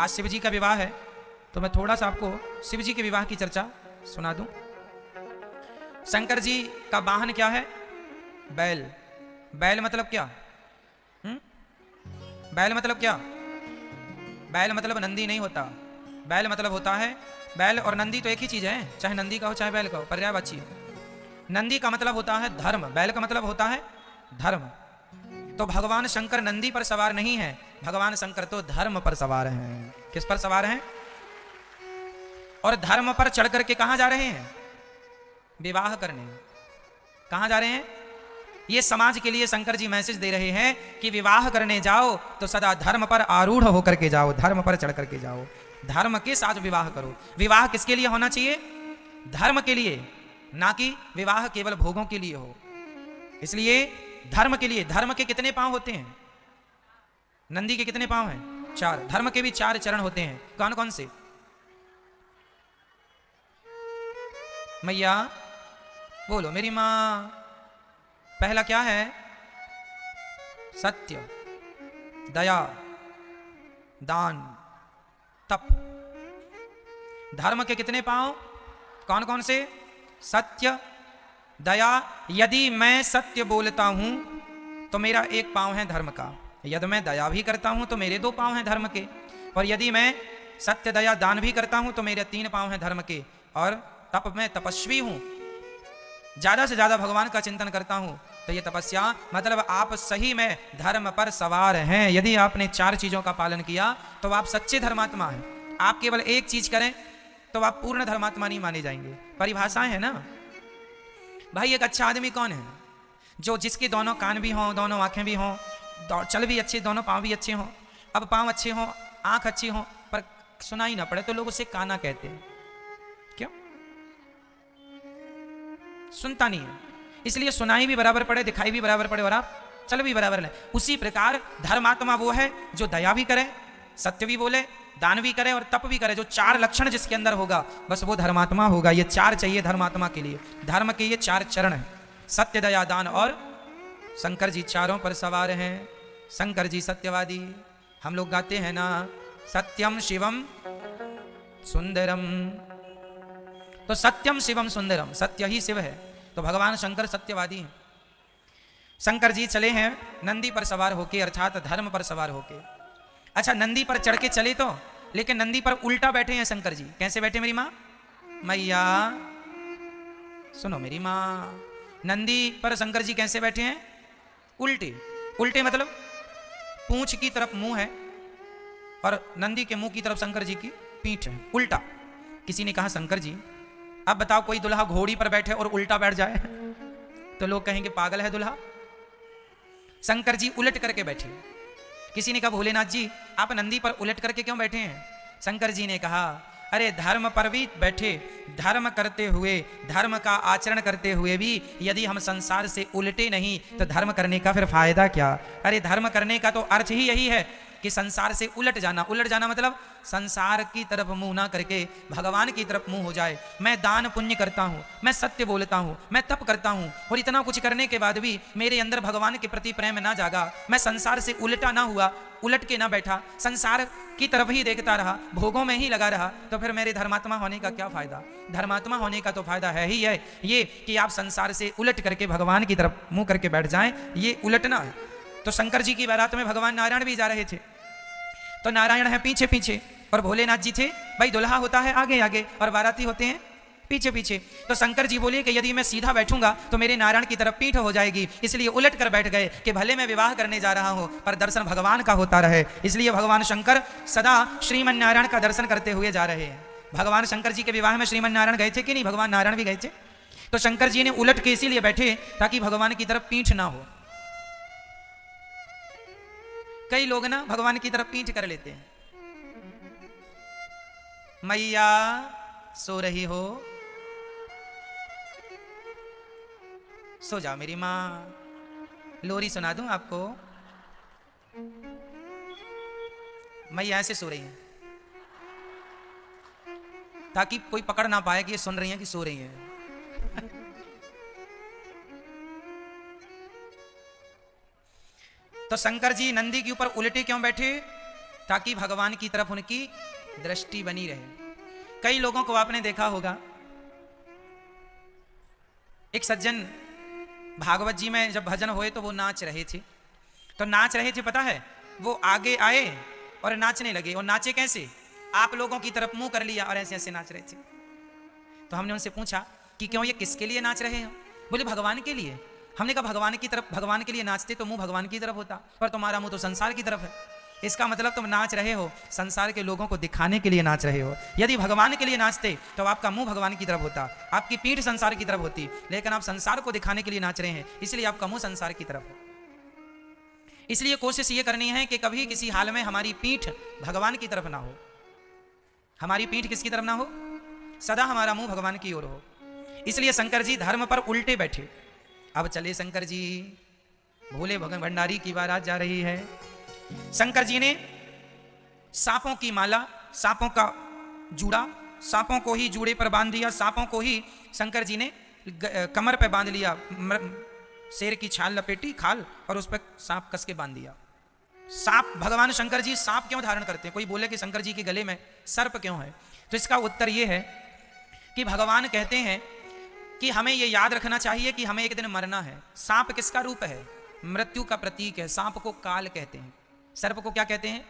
आज शिव जी का विवाह है, तो मैं थोड़ा सा आपको शिव जी के विवाह की चर्चा सुना दूं। शंकर जी का वाहन क्या है? बैल। बैल मतलब क्या? बैल मतलब क्या? बैल मतलब नंदी नहीं होता। बैल मतलब होता है, बैल और नंदी तो एक ही चीज है, चाहे नंदी का हो चाहे बैल का हो, पर्यायवाची है। नंदी का मतलब होता है धर्म, बैल का मतलब होता है धर्म। तो भगवान शंकर नंदी पर सवार नहीं है, भगवान शंकर तो धर्म पर सवार हैं। किस पर सवार हैं? और धर्म पर चढ़ करके कहां जा रहे हैं? विवाह करने। कहां जा रहे हैं? ये समाज के लिए शंकर जी मैसेज दे रहे हैं कि विवाह करने जाओ तो सदा धर्म पर आरूढ़ होकर के जाओ, धर्म पर चढ़ करके जाओ, धर्म के साथ विवाह करो। विवाह किसके लिए होना चाहिए? धर्म के लिए, ना कि विवाह केवल भोगों के लिए हो। इसलिए धर्म के लिए। धर्म के कितने पांव होते हैं? नंदी के कितने पांव हैं? 4। धर्म के भी 4 चरण होते हैं। कौन कौन से? मैया बोलो मेरी मां। पहला क्या है? सत्य, दया, दान, तप। धर्म के कितने पांव? कौन कौन से? सत्य, दया। यदि मैं सत्य बोलता हूं तो मेरा एक पांव है धर्म का, यदि मैं दया भी करता हूं तो मेरे 2 पांव हैं धर्म के, और यदि मैं सत्य दया दान भी करता हूं तो मेरे 3 पांव हैं धर्म के, और तप में तपस्वी हूं, ज्यादा से ज्यादा भगवान का चिंतन करता हूं। तो ये तपस्या मतलब आप सही में धर्म पर सवार हैं। यदि आपने 4 चीजों का पालन किया तो आप सच्चे धर्मात्मा हैं। आप केवल एक चीज करें तो आप पूर्ण धर्मात्मा नहीं माने जाएंगे। परिभाषाएं है ना भाई। एक अच्छा आदमी कौन है? जो जिसके दोनों कान भी हों, दोनों आंखें भी हों, चल भी अच्छे, दोनों पांव भी अच्छे हों। अब पांव अच्छे हों, आंख अच्छी हो, पर सुनाई ना पड़े तो लोग उसे काना कहते हैं। क्यों? सुनता नहीं है, इसलिए सुनाई भी बराबर पड़े, दिखाई भी बराबर पड़े, और आप चल भी बराबर लें। उसी प्रकार धर्मात्मा वो है जो दया भी करे, सत्य भी बोले, दान भी करे और तप भी करे। जो 4 लक्षण जिसके अंदर होगा बस वो धर्मात्मा होगा। ये 4 चाहिए धर्मात्मा के लिए। धर्म के ये 4 चरण हैं, सत्य, दया, दान और शंकर जी चारों पर सवार हैं। शंकर जी सत्यवादी। हम लोग गाते हैं ना, सत्यम शिवम सुंदरम। तो सत्यम शिवम सुंदरम, सत्य ही शिव है। तो भगवान शंकर सत्यवादी हैं। शंकर जी चले हैं नंदी पर सवार होके, अर्थात धर्म पर सवार होके। अच्छा, नंदी पर चढ़ के चले तो, लेकिन नंदी पर उल्टा बैठे हैं शंकर जी। कैसे बैठे मेरी माँ? मैया सुनो मेरी माँ, नंदी पर शंकर जी कैसे बैठे हैं? उल्टे। उल्टे मतलब पूंछ की तरफ मुंह है और नंदी के मुंह की तरफ शंकर जी की पीठ है, उल्टा। किसी ने कहा शंकर जी अब बताओ कोई दुल्हा घोड़ी पर बैठे और उल्टा बैठ जाए तो लोग कहेंगे पागल है दुल्हा। शंकर जी उलट करके बैठे। किसी ने कहा भोलेनाथ जी आप नंदी पर उलट करके क्यों बैठे हैं? शंकर जी ने कहा अरे धर्म पर भी बैठे, धर्म करते हुए, धर्म का आचरण करते हुए भी यदि हम संसार से उलटे नहीं तो धर्म करने का फिर फायदा क्या? अरे धर्म करने का तो अर्थ ही यही है कि संसार से उलट जाना। उलट जाना मतलब संसार की तरफ मुंह ना करके भगवान की तरफ मुंह हो जाए। मैं दान पुण्य करता हूँ, मैं सत्य बोलता हूँ, मैं तप करता हूँ, और इतना कुछ करने के बाद भी मेरे अंदर भगवान के प्रति प्रेम ना जागा, मैं संसार से उलटा ना हुआ, उलट के ना बैठा, संसार की तरफ ही देखता रहा, भोगों में ही लगा रहा, तो फिर मेरे धर्मात्मा होने का क्या फायदा? धर्मात्मा होने का तो फायदा है ही है ये कि आप संसार से उलट करके भगवान की तरफ मुंह करके बैठ जाएं, ये उलटना है। तो शंकर जी की बारात में भगवान नारायण भी जा रहे थे, तो नारायण है पीछे पीछे और भोलेनाथ जी थे, भाई दुल्हा होता है आगे आगे और बाराती होते हैं पीछे पीछे। तो शंकर जी बोले कि यदि मैं सीधा बैठूंगा तो मेरे नारायण की तरफ पीठ हो जाएगी, इसलिए उलट कर बैठ गए कि भले मैं विवाह करने जा रहा हूं पर दर्शन भगवान का होता रहे। इसलिए भगवान शंकर सदा श्रीमन नारायण का दर्शन करते हुए जा रहे हैं। भगवान शंकर जी के विवाह में श्रीमन नारायण गए थे कि नहीं? भगवान नारायण भी गए थे। तो शंकर जी ने उलट के इसीलिए बैठे ताकि भगवान की तरफ पीठ ना हो। कई लोग ना भगवान की तरफ पीठ कर लेते हैं। मैया सो रही हो? सो जाओ मेरी मां। लोरी सुना दूं आपको? मैया ऐसे सो रही हैं ताकि कोई पकड़ ना पाए कि ये सुन रही हैं कि सो रही हैं। तो शंकर जी नंदी के ऊपर उल्टे क्यों बैठे? ताकि भगवान की तरफ उनकी दृष्टि बनी रहे। कई लोगों को आपने देखा होगा, एक सज्जन भागवत जी में जब भजन हुए तो वो नाच रहे थे, तो नाच रहे थे, पता है, वो आगे आए और नाचने लगे। और नाचे कैसे? आप लोगों की तरफ मुंह कर लिया और ऐसे ऐसे नाच रहे थे। तो हमने उनसे पूछा कि क्यों, ये किसके लिए नाच रहे हो? बोले भगवान के लिए। हमने कहा भगवान की तरफ, भगवान के लिए नाचते तो मुंह भगवान की तरफ होता, पर तुम्हारा मुंह तो संसार की तरफ है। इसका मतलब तुम नाच रहे हो संसार के लोगों को दिखाने के लिए नाच रहे हो। यदि भगवान के लिए नाचते तो आपका मुंह भगवान की तरफ होता, आपकी पीठ संसार की तरफ होती, लेकिन आप संसार को दिखाने के लिए नाच रहे हैं, इसलिए आपका मुंह संसार की तरफ हो। इसलिए कोशिश ये करनी है कि कभी किसी हाल में हमारी पीठ भगवान की तरफ ना हो। हमारी पीठ किसकी तरफ ना हो? सदा हमारा मुंह भगवान की ओर हो। इसलिए शंकर जी धर्म पर उल्टे बैठे। अब चले शंकर जी, भोले भंडारी की बारात जा रही है। शंकर जी ने सांपों की माला, सांपों का जूड़ा, सांपों को ही जूड़े पर बांध दिया, सांपों को ही शंकर जी ने कमर पे बांध लिया, शेर की छाल लपेटी खाल और उस पर सांप कस के बांध दिया। सांप, भगवान शंकर जी सांप क्यों धारण करते हैं? कोई बोले कि शंकर जी के गले में सर्प क्यों है, तो इसका उत्तर यह है कि भगवान कहते हैं कि हमें यह याद रखना चाहिए कि हमें एक दिन मरना है। सांप किसका रूप है? मृत्यु का प्रतीक है। सांप को काल कहते हैं, सर्प को क्या कहते हैं?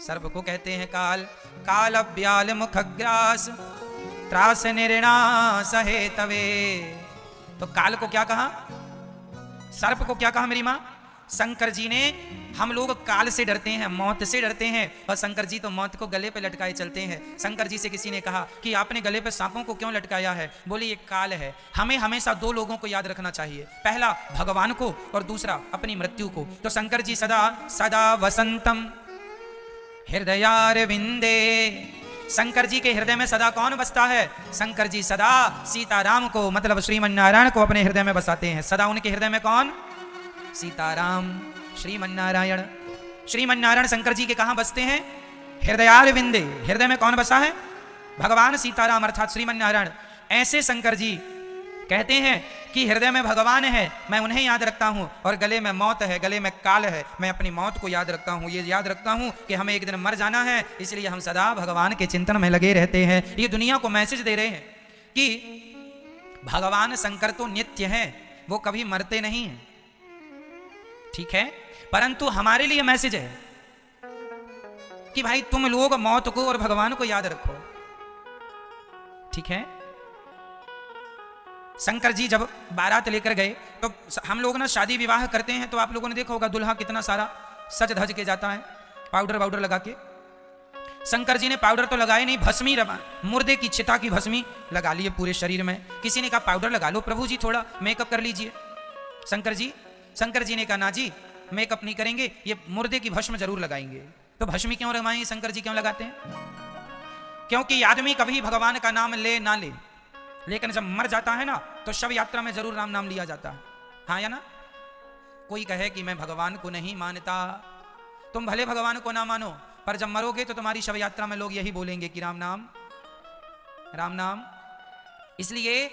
सर्प को कहते हैं काल। काल ब्याल मुखग्रास त्रास निर्णा सहे तवे। तो काल को क्या कहा? सर्प को क्या कहा मेरी मां? शंकर जी ने, हम लोग काल से डरते हैं, मौत से डरते हैं, और शंकर जी तो मौत को गले पे लटकाए चलते हैं। शंकर जी से किसी ने कहा कि आपने गले पे सांपों को क्यों लटकाया है? बोले ये काल है। हमें हमेशा दो लोगों को याद रखना चाहिए, पहला भगवान को और दूसरा अपनी मृत्यु को। तो शंकर जी सदा सदा वसंतम हृदयारविंदे। शंकर जी के हृदय में सदा कौन बसता है? शंकर जी सदा सीताराम को, मतलब श्रीमन नारायण को अपने हृदय में बसाते हैं। सदा उनके हृदय में कौन? सीताराम, श्रीमन नारायण। श्रीमन नारायण शंकर जी के कहां बसते हैं? हृदयारविंदे। हृदय में कौन बसा है? भगवान सीताराम अर्थात श्रीमन नारायण। ऐसे शंकर जी कहते हैं कि हृदय में भगवान है, मैं उन्हें याद रखता हूं, और गले में मौत है, गले में काल है, मैं अपनी मौत को याद रखता हूं। ये याद रखता हूं कि हमें एक दिन मर जाना है, इसलिए हम सदा भगवान के चिंतन में लगे रहते हैं। ये दुनिया को मैसेज दे रहे हैं कि भगवान शंकर तो नित्य है, वो कभी मरते नहीं हैं, ठीक है, परंतु हमारे लिए मैसेज है कि भाई तुम लोग मौत को और भगवान को याद रखो, ठीक है। शंकर जी जब बारात लेकर गए तो हम लोग ना शादी विवाह करते हैं तो आप लोगों ने देखा होगा दुल्हा कितना सारा सज धज के जाता है, पाउडर वाउडर लगा के। शंकर जी ने पाउडर तो लगाए नहीं, भस्मी मुर्दे की चिता की भस्मी लगा लिए पूरे शरीर में। किसी ने कहा पाउडर लगा लो प्रभु जी, थोड़ा मेकअप कर लीजिए। शंकर जी ने कहा ना जी मेकअप नहीं करेंगे, ये मुर्दे की भस्म जरूर लगाएंगे। तो भस्मी क्यों लगाएंगे? शंकर जी क्यों लगाते हैं? क्योंकि आदमी कभी भगवान का नाम ले ना ले, लेकिन जब मर जाता है ना तो शव यात्रा में जरूर राम नाम लिया जाता है, हाँ या ना। कोई कहे कि मैं भगवान को नहीं मानता, तुम भले भगवान को ना मानो, पर जब मरोगे तो तुम्हारी शव यात्रा में लोग यही बोलेंगे कि राम नाम, राम नाम। इसलिए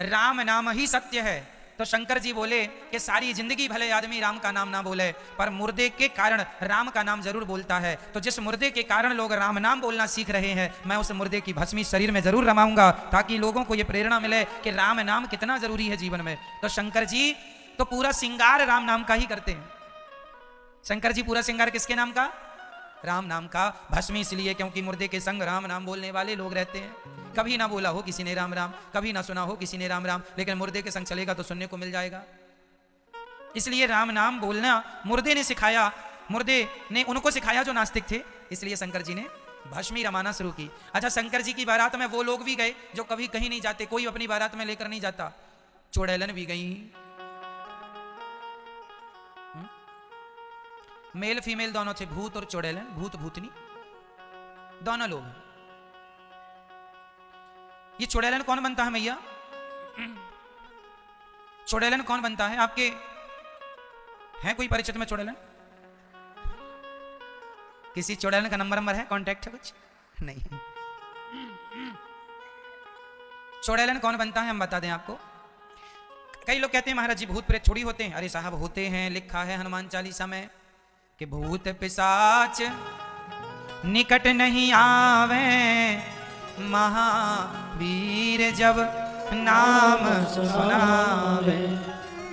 राम नाम ही सत्य है। तो शंकर जी बोले कि सारी जिंदगी भले आदमी राम का नाम ना बोले, पर मुर्दे के कारण राम का नाम जरूर बोलता है। तो जिस मुर्दे के कारण लोग राम नाम बोलना सीख रहे हैं, मैं उस मुर्दे की भस्मी शरीर में जरूर रमाऊंगा, ताकि लोगों को यह प्रेरणा मिले कि राम नाम कितना जरूरी है जीवन में। तो शंकर जी तो पूरा श्रृंगार राम नाम का ही करते हैं। शंकर जी पूरा श्रृंगार किसके नाम का? राम नाम का। भस्मी इसलिए क्योंकि मुर्दे के संग राम नाम बोलने वाले लोग रहते हैं। कभी ना बोला हो किसी ने राम राम, कभी ना सुना हो किसी ने राम राम, लेकिन मुर्दे के संग चलेगा तो सुनने को मिल जाएगा। इसलिए राम नाम बोलना मुर्दे ने सिखाया, मुर्दे ने उनको सिखाया जो नास्तिक थे, इसलिए शंकर जी ने भस्मी रमाना शुरू की। अच्छा, शंकर जी की बारात में वो लोग भी गए जो कभी कहीं नहीं जाते, कोई अपनी बारात में लेकर नहीं जाता। चुड़ैलन भी गई, मेल फीमेल दोनों थे, भूत और चुड़ैलन, भूत भूतनी दोनों लोग। ये चुड़ैलन कौन बनता है मैया? चुड़ैलन कौन बनता है? आपके हैं कोई परिचित में चुड़ैलन? किसी चुड़ैलन का नंबर है, कांटेक्ट है कुछ? नहीं। चुड़ैलन कौन बनता है हम बता दें आपको। कई लोग कहते हैं महाराज जी भूत प्रेत थोड़ी होते हैं। अरे साहब होते हैं, लिखा है हनुमान चालीसा में कि भूत पिशाच निकट नहीं आवे, महावीर जब नाम सुनावे।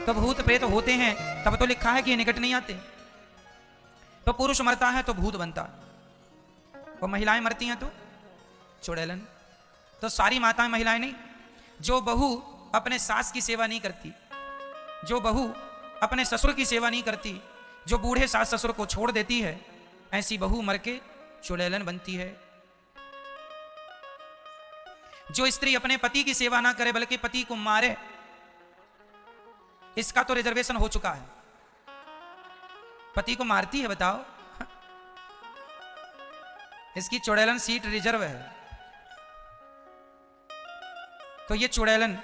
तो भूत प्रेत होते हैं तब तो लिखा है कि ये निकट नहीं आते। तो पुरुष मरता है तो भूत बनता है, और महिलाएं मरती हैं तो चुड़ैलन। तो सारी माताएं महिलाएं नहीं। जो बहू अपने सास की सेवा नहीं करती, जो बहू अपने ससुर की सेवा नहीं करती, जो बूढ़े सास ससुर को छोड़ देती है, ऐसी बहू मर के चुड़ैलन बनती है। जो स्त्री अपने पति की सेवा ना करे बल्कि पति को मारे, इसका तो रिजर्वेशन हो चुका है। पति को मारती है, बताओ, इसकी चुड़ैलन सीट रिजर्व है। तो ये चुड़ैलन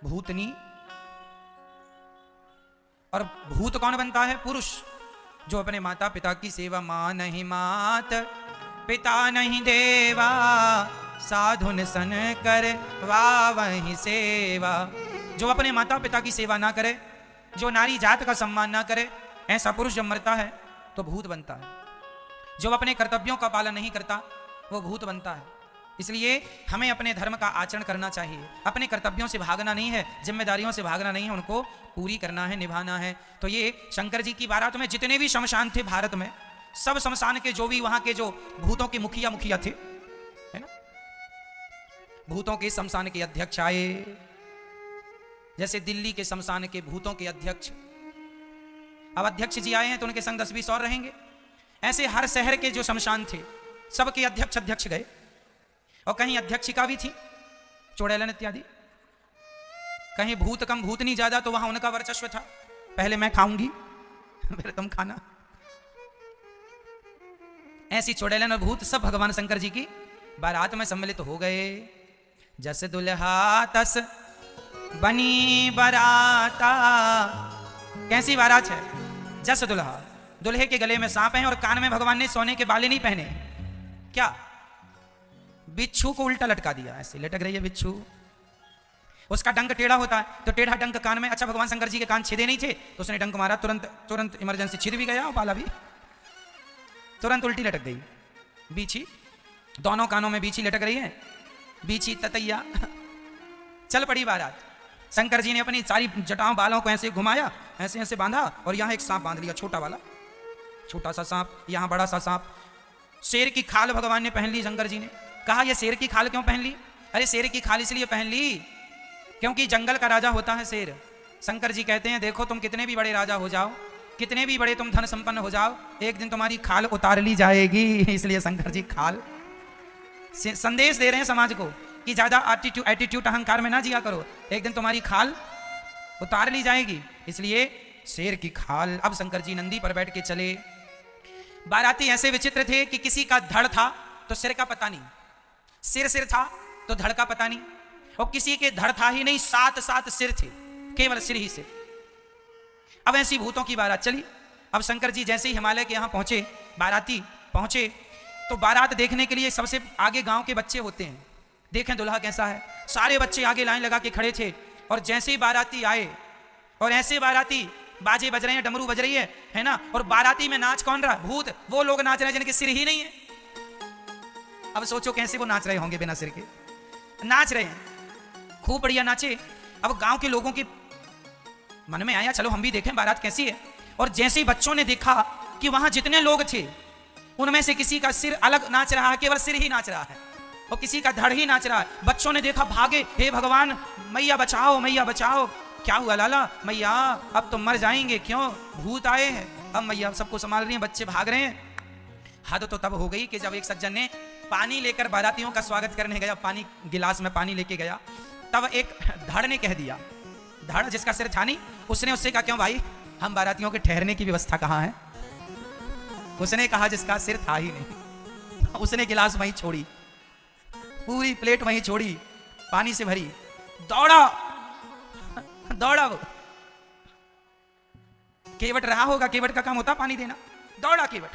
भूतनी। और भूत कौन बनता है? पुरुष, जो अपने माता पिता की सेवा। मां नहीं मात पिता नहीं देवा, साधुन सन कर वही सेवा। जो अपने माता पिता की सेवा ना करे, जो नारी जात का सम्मान ना करे, ऐसा पुरुष जब मरता है तो भूत बनता है। जो अपने कर्तव्यों का पालन नहीं करता वो भूत बनता है। इसलिए हमें अपने धर्म का आचरण करना चाहिए। अपने कर्तव्यों से भागना नहीं है, जिम्मेदारियों से भागना नहीं है, उनको पूरी करना है, निभाना है। तो ये शंकर जी की बारात में जितने भी शमशान थे भारत में, सब शमशान के जो भी वहां के जो भूतों के मुखिया थे, है ना, भूतों के शमशान के अध्यक्ष आए। जैसे दिल्ली के शमशान के भूतों के अध्यक्ष, अब अध्यक्ष जी आए हैं तो उनके संग 10-20 और रहेंगे। ऐसे हर शहर के जो शमशान थे सबके अध्यक्ष गए, और कहीं अध्यक्षिका भी थी, चुड़ैलन इत्यादि। कहीं भूत कम भूतनी ज्यादा, तो वहां उनका वर्चस्व था। पहले मैं खाऊंगी फिर तुम खाना। ऐसी चुड़ैलन और भूत सब भगवान शंकर जी की बारात में सम्मिलित हो गए। जस दुल्हा तस बनी बराता। कैसी बारात है? जस दुल्हा, दुल्हे के गले में सांप है और कान में भगवान ने सोने के बाले नहीं पहने। क्या? बिच्छू को उल्टा लटका दिया, ऐसे लटक रही है बिच्छू। उसका डंक टेढ़ा होता है तो टेढ़ा डंक कान में। अच्छा, भगवान शंकर जी के कान छिदे नहीं थे तो उसने डंक मारा, तुरंत इमरजेंसी छिद भी गया और बाला भी तुरंत उल्टी लटक गई। बीछी, दोनों कानों में बीछी लटक रही है, बीछी ततैया। चल पड़ी बारात। शंकर जी ने अपनी सारी जटाओं बालों को ऐसे घुमाया, ऐसे ऐसे बांधा, और यहां एक सांप बांध लिया, छोटा वाला, छोटा सा सांप, यहां बड़ा सा सांप। शेर की खाल भगवान ने पहन ली। शंकर जी ने कहा ये शेर की खाल क्यों पहन ली? अरे शेर की खाल इसलिए पहन ली क्योंकि जंगल का राजा होता है शेर। शंकर जी कहते हैं देखो तुम कितने भी बड़े राजा हो जाओ, कितने भी बड़े तुम धन संपन्न हो जाओ, एक दिन तुम्हारी खाल उतार ली जाएगी। इसलिए शंकर जी खाल संदेश दे रहे हैं समाज को कि ज्यादा एटीट्यूड अहंकार में ना जिया करो, एक दिन तुम्हारी खाल उतार ली जाएगी। इसलिए शेर की खाल। अब शंकर जी नंदी पर बैठ के चले। बाराती ऐसे विचित्र थे कि किसी का धड़ था तो सिर का पता नहीं, सिर था तो धड़ का पता नहीं, और किसी के धड़ था ही नहीं, 7 सिर थे, केवल सिर ही सिर। अब ऐसी भूतों की बारात चली। अब शंकर जी जैसे ही हिमालय के यहां पहुंचे, बाराती पहुंचे, तो बारात देखने के लिए सबसे आगे गांव के बच्चे होते हैं। देखें दुल्हा कैसा है। सारे बच्चे आगे लाइन लगा के खड़े थे, और जैसे ही बाराती आए, और ऐसे बाराती, बाजे बज रहे हैं, डमरू बज रही है ना, और बाराती में नाच कौन रहा? भूत। वो लोग नाच रहे हैं जिनके सिर ही नहीं है। अब सोचो कैसे वो नाच रहे होंगे, बिना सिर के नाच रहे हैं, खूब बढ़िया नाचे। अब गांव के लोगों के मन में आया चलो हम भी देखें बारात कैसी है। और जैसे ही बच्चों ने देखा कि वहां जितने लोग थे उनमें से किसी का सिर अलग नाच रहा है, केवल सिर ही नाच रहा है, और किसी का धड़ ही नाच रहा है। बच्चों ने देखा, भागे, हे भगवान मैया बचाओ, मैया बचाओ। क्या हुआ लाला? मैया अब तो मर जाएंगे। क्यों? भूत आए हैं। अब मैया सबको संभाल रही हैं, बच्चे भाग रहे हैं। हद तो तब हो गई कि जब एक सज्जन ने पानी लेकर बारातियों का स्वागत करने गया, पानी गिलास में पानी लेके गया, तब एक धड़ ने कह दिया, धड़ जिसका सिर था नहीं, उसने उससे कहा क्यों भाई, हम बारातियों के ठहरने की व्यवस्था कहाँ है? उसने कहा जिसका सिर था ही नहीं। उसने गिलास वहीं छोड़ी, पूरी प्लेट वहीं छोड़ी, पानी से भरी, दौड़ा वो। केवट रहा होगा, केवट का काम होता पानी देना, दौड़ा केवट।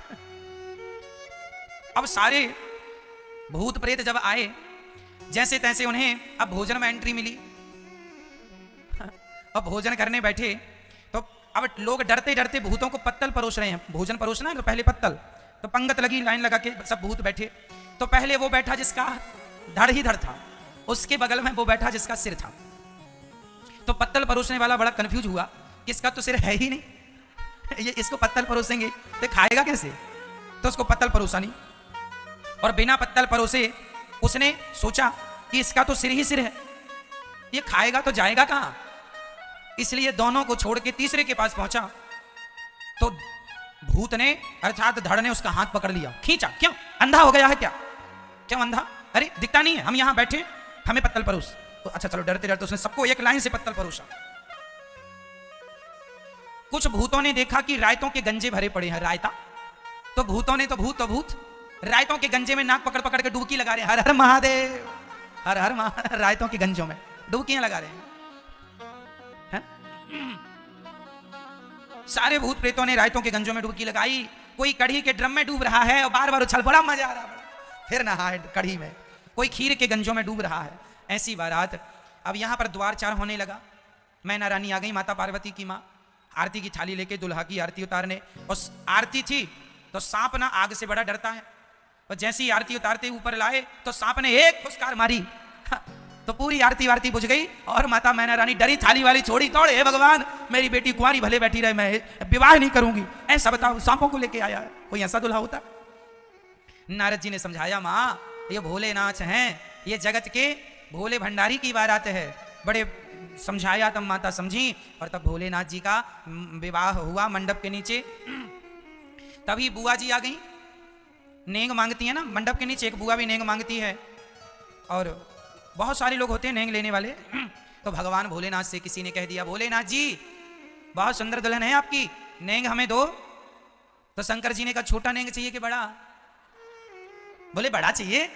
अब सारे भूत प्रेत जब आए, जैसे तैसे उन्हें अब भोजन में एंट्री मिली। अब भोजन करने बैठे तो अब लोग डरते डरते भूतों को पत्तल परोस रहे हैं, भोजन परोसना है तो पहले पत्तल, तो पंगत लगी, लाइन लगा के सब भूत बैठे। तो पहले वो बैठा जिसका धड़ ही धड़ था, उसके बगल में वो बैठा जिसका सिर था। तो पत्तल परोसने वाला बड़ा कंफ्यूज हुआ कि इसका तो सिर है ही नहीं, ये इसको पत्तल परोसेंगे तो खाएगा कैसे, तो उसको पत्तल परोसा नहीं, और बिना पत्तल परोसे उसने सोचा कि इसका तो सिर ही सिर है, ये खाएगा तो जाएगा कहां। इसलिए दोनों को छोड़ के तीसरे के पास पहुंचा, तो भूत ने अर्थात धड़ ने उसका हाथ पकड़ लिया, खींचा। क्यों, अंधा हो गया है क्या, क्यों अंधा, अरे दिखता नहीं है, हम यहां बैठे, हमें पत्तल परोस। तो अच्छा चलो, डरते डरते उसने सबको एक लाइन से पत्तल परोसा। कुछ भूतों ने देखा कि रायतों के गंजे भरे पड़े हैं, रायता, तो भूतों ने तो भूत रायतों के गंजे में नाक पकड़ पकड़ के डुबकी लगा रहे हैं, हर हर महादेव, हर हर महादेव, रायतों के गंजों में डुबकियां लगा रहे हैं। सारे भूत प्रेतों ने रायतों के गंजों में डुबकी लगाई। कोई कढ़ी के ड्रम में डूब रहा है और बार बार उछल, बड़ा मजा आ रहा है, फिर नहा है कढ़ी में। कोई खीर के गंजों में डूब रहा है। ऐसी बारात। अब यहां पर द्वार चार होने लगा। मैना रानी आ गई, माता पार्वती की माँ, आरती की थाली लेके दुल्हा की आरती उतारने। और आरती थी तो सांप ना आग से बड़ा डरता है, और जैसे ही आरती उतारते ऊपर लाए तो सांप ने एक फुसकार मारी, तो पूरी आरती वारती बुझ गई। और माता मैना रानी डरी, थाली वाली छोड़ी, तोड़, हे भगवान मेरी बेटी कुंवारी भले बैठी रहे, मैं विवाह नहीं करूंगी। ऐसा बताओ, सांपों को लेके आया, कोई ऐसा दुल्हा होता। नारद जी ने समझाया, माँ ये भोलेनाथ हैं, ये जगत के भोले भंडारी की बारात है। बड़े समझाया, तब माता समझी, और तब भोलेनाथ जी का विवाह हुआ मंडप के नीचे। तभी बुआ जी आ गई, नेंग मांगती है ना मंडप के नीचे, एक बुआ भी नेंग मांगती है, और बहुत सारे लोग होते हैं नेंग लेने वाले। तो भगवान भोलेनाथ से किसी ने कह दिया, भोलेनाथ जी बहुत सुंदर दुल्हन है आपकी, नेंग हमें दो। तो शंकर जी ने कहा, छोटा नेंग चाहिए कि बड़ा? बोले बड़ा चाहिए।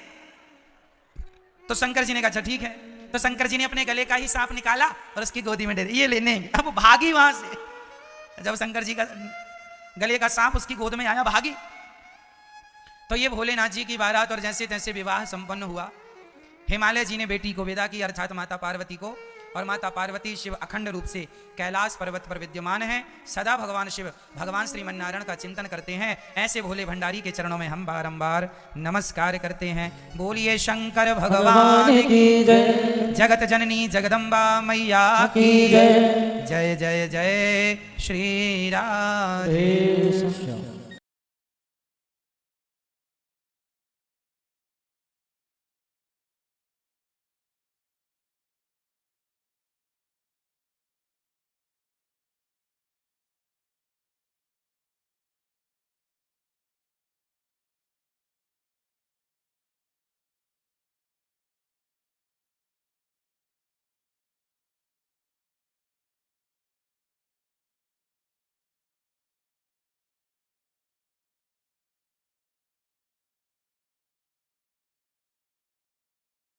तो शंकर जी ने कहा, अच्छा ठीक है। तो शंकर जी ने अपने गले का ही सांप निकाला और उसकी गोदी में दे दिया, ये ले नेंग। अब वो भागी वहां से। जब शंकर जी का गले का सांप उसकी गोद में आया, भागी। तो ये भोलेनाथ जी की बारात, और जैसे तैसे विवाह संपन्न हुआ। हिमालय जी ने बेटी को विदा की, अर्थात माता पार्वती को। और माता पार्वती शिव अखंड रूप से कैलाश पर्वत पर विद्यमान है। सदा भगवान शिव, भगवान श्रीमन्नारायण का चिंतन करते हैं। ऐसे भोले भंडारी के चरणों में हम बारंबार नमस्कार करते हैं। बोलिए शंकर भगवान की जय, जगत जननी जगदम्बा मैया की जय। जय जय जय श्री राधे।